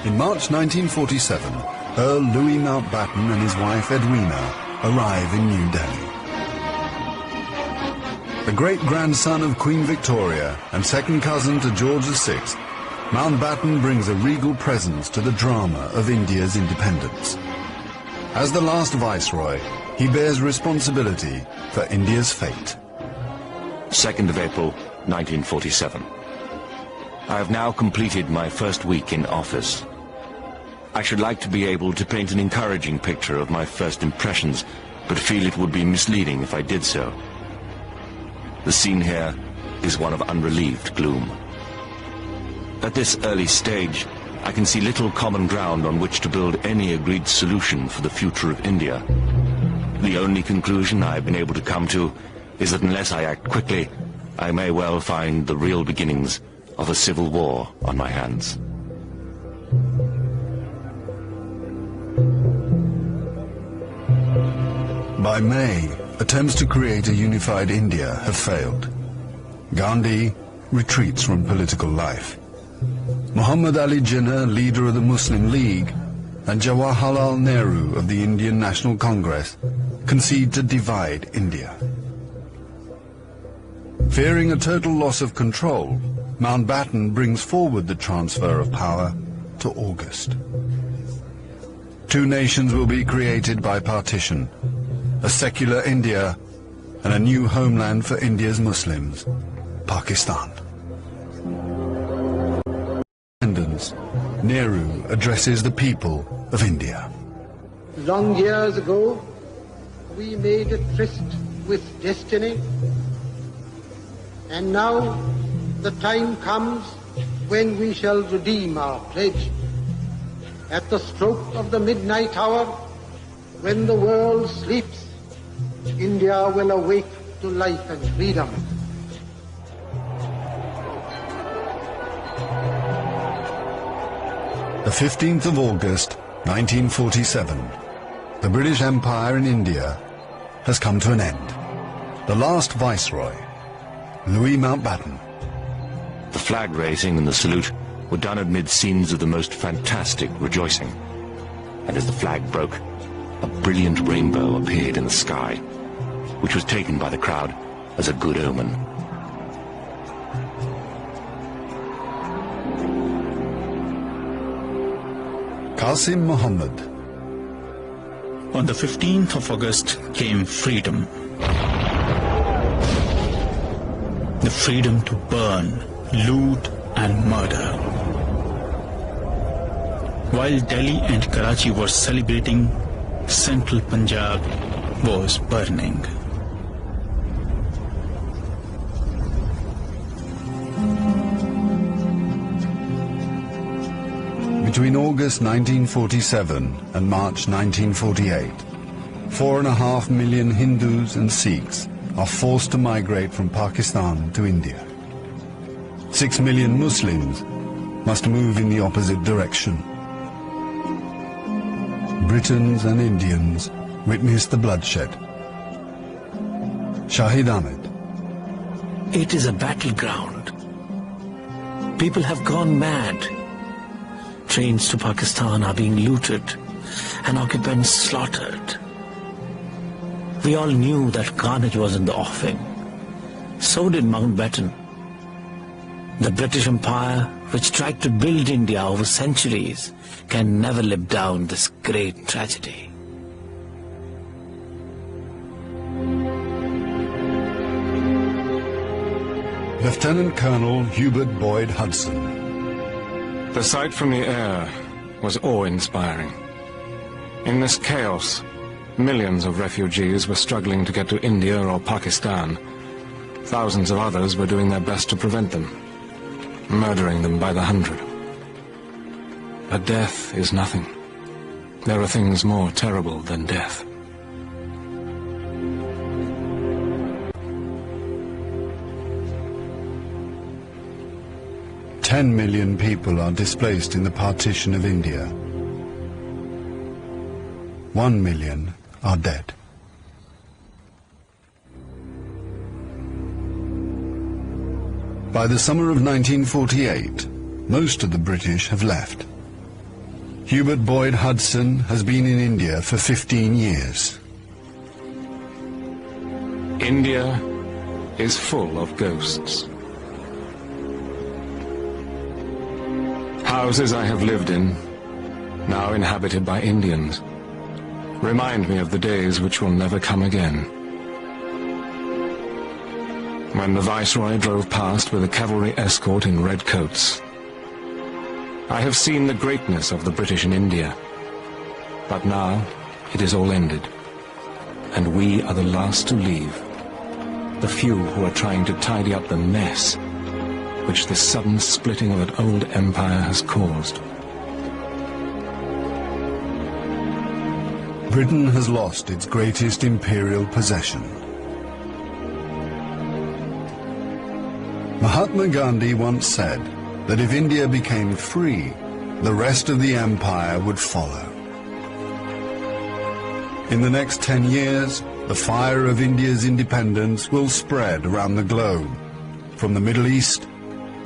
In March 1947, Earl Louis Mountbatten and his wife Edwina arrive in New Delhi. The great-grandson of Queen Victoria and second cousin to George VI, Mountbatten brings a regal presence to the drama of India's independence. As the last viceroy, he bears responsibility for India's fate. 2nd of April, 1947. I have now completed my first week in office. I should like to be able to paint an encouraging picture of my first impressions, but feel it would be misleading if I did so. The scene here is one of unrelieved gloom. At this early stage, I can see little common ground on which to build any agreed solution for the future of India. The only conclusion I have been able to come to is that unless I act quickly, I may well find the real beginnings of a civil war on my hands. By May, attempts to create a unified India have failed. Gandhi retreats from political life. Muhammad Ali Jinnah, leader of the Muslim League, and Jawaharlal Nehru of the Indian National Congress concede to divide India. Fearing a total loss of control, Mountbatten brings forward the transfer of power to August. Two nations will be created by partition, a secular India and a new homeland for India's Muslims, Pakistan. Nehru addresses the people of India. Long years ago, we made a tryst with destiny, and now the time comes when we shall redeem our pledge. At the stroke of the midnight hour, when the world sleeps, India will awake to life and freedom. The 15th of August, 1947, the British Empire in India has come to an end. The last viceroy, Louis Mountbatten. The flag raising and the salute were done amid scenes of the most fantastic rejoicing. And as the flag broke, a brilliant rainbow appeared in the sky, which was taken by the crowd as a good omen. Qasim Muhammad. On the 15th of August came freedom. The freedom to burn, loot and murder. While Delhi and Karachi were celebrating, central Punjab was burning. Between August 1947 and March 1948, 4.5 million Hindus and Sikhs are forced to migrate from Pakistan to India. 6 million Muslims must move in the opposite direction. Britons and Indians witness the bloodshed. Shahid Ahmed. It is a battleground. People have gone mad. Trains to Pakistan are being looted and occupants slaughtered. We all knew that carnage was in the offing. So did Mountbatten. The British Empire, which tried to build India over centuries, can never live down this great tragedy. Lieutenant Colonel Hubert Boyd Hudson. The sight from the air was awe-inspiring. In this chaos, millions of refugees were struggling to get to India or Pakistan. Thousands of others were doing their best to prevent them, murdering them by the hundred. But death is nothing. There are things more terrible than death. Ten million people are displaced in the partition of India. 1 million are dead. By the summer of 1948, most of the British have left. Hubert Boyd Hudson has been in India for 15 years. India is full of ghosts. Houses I have lived in, now inhabited by Indians, remind me of the days which will never come again. When the Viceroy drove past with a cavalry escort in red coats. I have seen the greatness of the British in India, but now it is all ended, and we are the last to leave, the few who are trying to tidy up the mess which the sudden splitting of an old empire has caused. Britain has lost its greatest imperial possession. Mahatma Gandhi once said that if India became free, the rest of the empire would follow. In the next 10 years, the fire of India's independence will spread around the globe, from the Middle East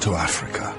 to Africa.